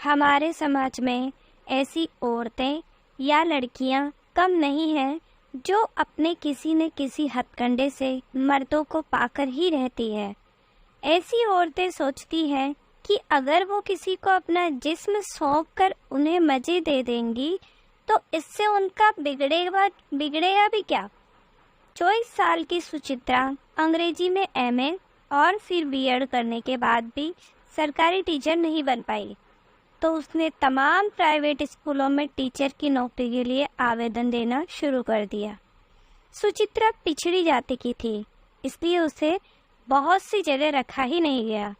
हमारे समाज में ऐसी औरतें या लड़कियां कम नहीं हैं जो अपने किसी न किसी हथकंडे से मर्दों को पाकर ही रहती है। ऐसी औरतें सोचती हैं कि अगर वो किसी को अपना जिस्म सौंप कर उन्हें मजे दे देंगी तो इससे उनका बिगड़ेगा भी क्या। 24 साल की सुचित्रा अंग्रेजी में एमए और फिर बीएड करने के बाद भी सरकारी टीचर नहीं बन पाई, तो उसने तमाम प्राइवेट स्कूलों में टीचर की नौकरी के लिए आवेदन देना शुरू कर दिया। सुचित्रा पिछड़ी जाति की थी, इसलिए उसे बहुत सी जगह रखा ही नहीं गया।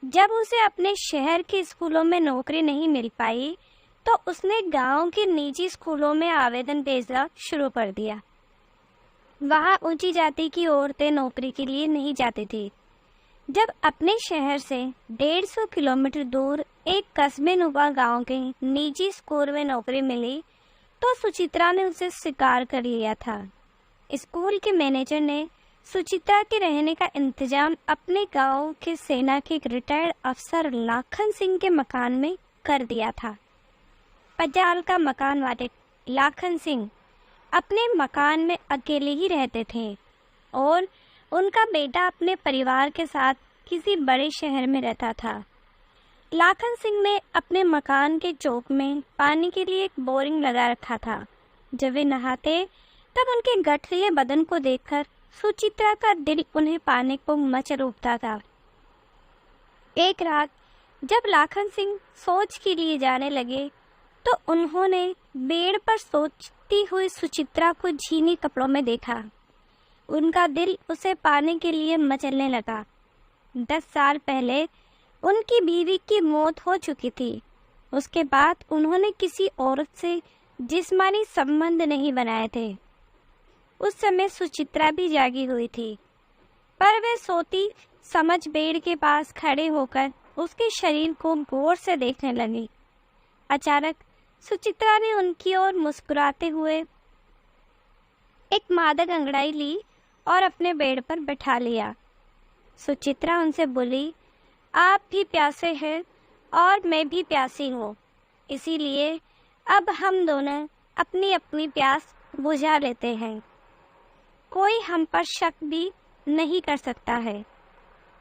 जब उसे अपने शहर के स्कूलों में नौकरी नहीं मिल पाई तो उसने गांव के निजी स्कूलों में आवेदन भेजना शुरू कर दिया। वहां ऊंची जाति की औरतें नौकरी के लिए नहीं जाती थी। जब अपने शहर से 150 किलोमीटर दूर एक कस्बे नुमा गांव के निजी स्कूल में नौकरी मिली तो सुचित्रा ने उसे स्वीकार कर लिया था। स्कूल के मैनेजर ने सुचित्रा के रहने का इंतजाम अपने गांव के सेना के एक रिटायर्ड अफसर लाखन सिंह के मकान में कर दिया था। पजाल का मकान वाले लाखन सिंह अपने मकान में अकेले ही रहते थे और उनका बेटा अपने परिवार के साथ किसी बड़े शहर में रहता था। लाखन सिंह ने अपने मकान के चौक में पानी के लिए एक बोरिंग लगा रखा था। जब वे नहाते तब उनके गठरीले बदन को देखकर सुचित्रा का दिल उन्हें पाने को मचल उठता था। एक रात जब लाखन सिंह सोच के लिए जाने लगे तो उन्होंने बेड पर सोचती हुई सुचित्रा को झीनी कपड़ों में देखा। उनका दिल उसे पाने के लिए मचलने लगा। 10 साल पहले उनकी बीवी की मौत हो चुकी थी। उसके बाद उन्होंने किसी औरत से जिस्मानी संबंध नहीं बनाए थे। उस समय सुचित्रा भी जागी हुई थी, पर वे सोती समझ बेड के पास खड़े होकर उसके शरीर को गौर से देखने लगी। अचानक सुचित्रा ने उनकी ओर मुस्कुराते हुए एक मादक अंगड़ाई ली और अपने बेड पर बैठा लिया। सुचित्रा उनसे बोली, आप भी प्यासे हैं और मैं भी प्यासी हूँ, इसीलिए अब हम दोनों अपनी अपनी प्यास बुझा लेते हैं। कोई हम पर शक भी नहीं कर सकता है।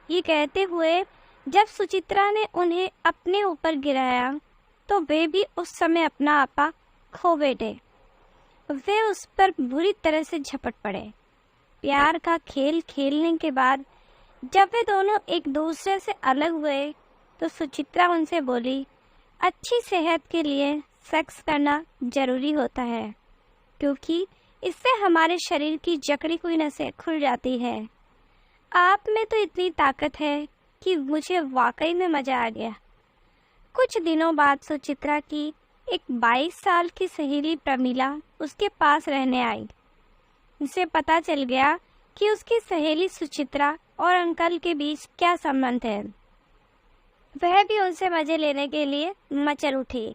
ये कहते हुए जब सुचित्रा ने उन्हें अपने ऊपर गिराया तो वे भी उस समय अपना आपा खो बैठे। वे उस पर बुरी तरह से झपट पड़े। प्यार का खेल खेलने के बाद जब वे दोनों एक दूसरे से अलग हुए तो सुचित्रा उनसे बोली, अच्छी सेहत के लिए सेक्स करना जरूरी होता है, क्योंकि इससे हमारे शरीर की जकड़ी हुई नसें खुल जाती है। आप में तो इतनी ताकत है कि मुझे वाकई में मजा आ गया। कुछ दिनों बाद सुचित्रा की एक 22 साल की सहेली प्रमिला उसके पास रहने आई। उसे पता चल गया कि उसकी सहेली सुचित्रा और अंकल के बीच क्या संबंध है। वह भी उनसे मजे लेने के लिए मचल उठी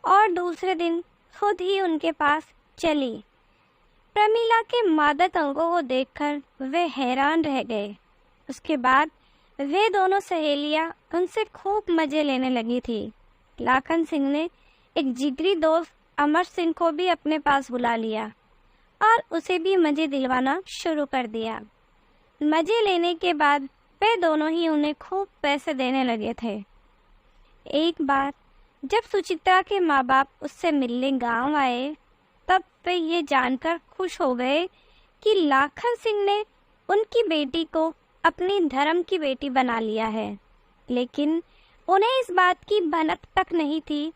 और दूसरे दिन खुद ही उनके पास चली। प्रमिला के मादक अंगों को देखकर वे हैरान रह गए। उसके बाद वे दोनों सहेलियां उनसे खूब मजे लेने लगी थी। लाखन सिंह ने एक जिगरी दोस्त अमर सिंह को भी अपने पास बुला लिया और उसे भी मजे दिलवाना शुरू कर दिया। मजे लेने के बाद वे दोनों ही उन्हें खूब पैसे देने लगे थे। एक बार जब सुचित्रा के माँ बाप उससे मिलने गांव आए तब वे ये जानकर खुश हो गए कि लाखन सिंह ने उनकी बेटी को अपनी धर्म की बेटी बना लिया है, लेकिन उन्हें इस बात की भनक तक नहीं थी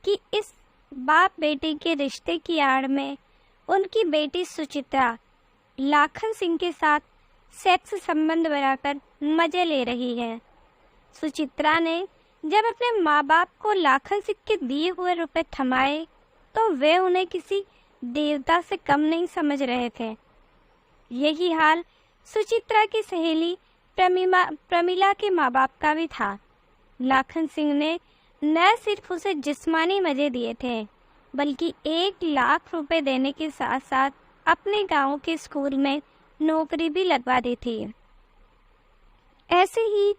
कि इस बाप बेटी के रिश्ते की आड़ में उनकी बेटी सुचित्रा लाखन सिंह के साथ सेक्स संबंध बनाकर मजे ले रही है। सुचित्रा ने जब अपने माँ बाप को लाखन सिंह के दिए हुए रुपए थमाए तो वे उन्हें किसी देवता से कम नहीं समझ रहे थे। यही हाल सुचित्रा की सहेली प्रमिला के माँ बाप का भी था। लाखन सिंह ने न सिर्फ उसे जिस्मानी मजे दिए थे, बल्कि 1 लाख रुपए देने के साथ साथ अपने गांव के स्कूल में नौकरी भी लगवा दी थी। ऐसे ही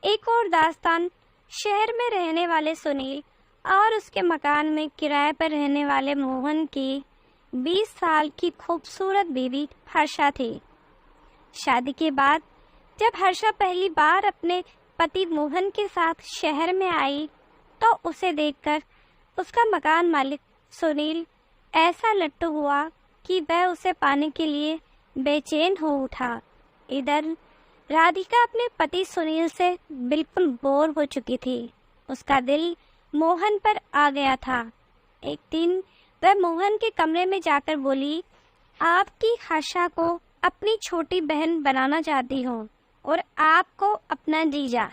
एक और दास्तान शहर में रहने वाले सुनील और उसके मकान में किराए पर रहने वाले मोहन की 20 साल की खूबसूरत बीवी हर्षा थी। शादी के बाद जब हर्षा पहली बार अपने पति मोहन के साथ शहर में आई तो उसे देखकर उसका मकान मालिक सुनील ऐसा लट्टू हुआ कि वह उसे पाने के लिए बेचैन हो उठा। इधर राधिका अपने पति सुनील से बिल्कुल बोर हो चुकी थी। उसका दिल मोहन पर आ गया था। एक दिन वह मोहन के कमरे में जाकर बोली, आपकी हर्षा को अपनी छोटी बहन बनाना चाहती हूँ और आपको अपना जीजा।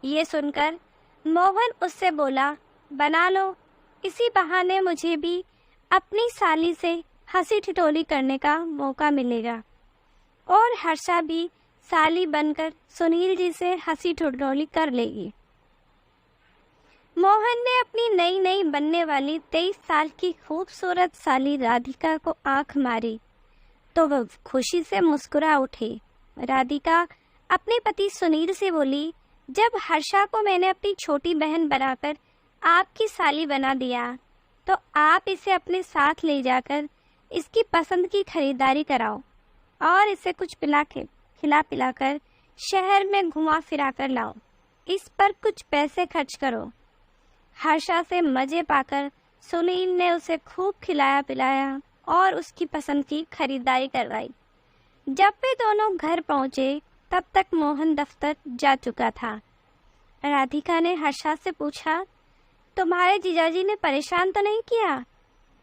ये सुनकर मोहन उससे बोला, बना लो, इसी बहाने मुझे भी अपनी साली से हंसी ठिठोली करने का मौका मिलेगा और हर्षा भी साली बनकर सुनील जी से हंसी ठिठोली कर लेगी। मोहन ने अपनी नई नई बनने वाली 23 साल की खूबसूरत साली राधिका को आंख मारी तो वह खुशी से मुस्कुरा उठी। राधिका अपने पति सुनील से बोली, जब हर्षा को मैंने अपनी छोटी बहन बनाकर आपकी साली बना दिया तो आप इसे अपने साथ ले जाकर इसकी पसंद की खरीदारी कराओ और इसे कुछ खिला पिलाकर शहर में घुमा फिरा कर लाओ। इस पर कुछ पैसे खर्च करो। हर्षा से मजे पाकर सुनील ने उसे खूब खिलाया पिलाया और उसकी पसंद की खरीदारी करवाई। जब वे दोनों घर पहुंचे तब तक मोहन दफ्तर जा चुका था। राधिका ने हर्षा से पूछा, तुम्हारे जीजाजी ने परेशान तो नहीं किया?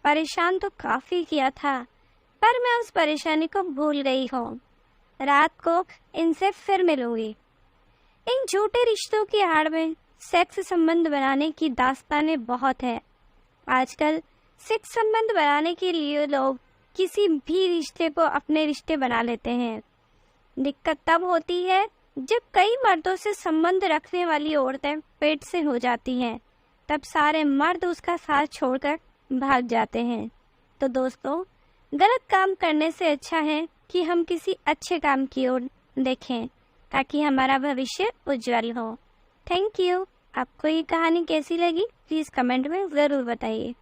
परेशान तो काफी किया था, पर मैं उस परेशानी को भूल गई हूँ। रात को इनसे फिर मिलूंगी। इन झूठे रिश्तों की आड़ में सेक्स संबंध बनाने की दास्तानें बहुत है। आजकल सेक्स संबंध बनाने के लिए लोग किसी भी रिश्ते को अपने रिश्ते बना लेते हैं। दिक्कत तब होती है जब कई मर्दों से संबंध रखने वाली औरतें पेट से हो जाती हैं, तब सारे मर्द उसका साथ छोड़कर भाग जाते हैं। तो दोस्तों, गलत काम करने से अच्छा है कि हम किसी अच्छे काम की ओर देखें ताकि हमारा भविष्य उज्जवल हो। Thank you. आपको ये कहानी कैसी लगी प्लीज़ कमेंट में ज़रूर बताइए।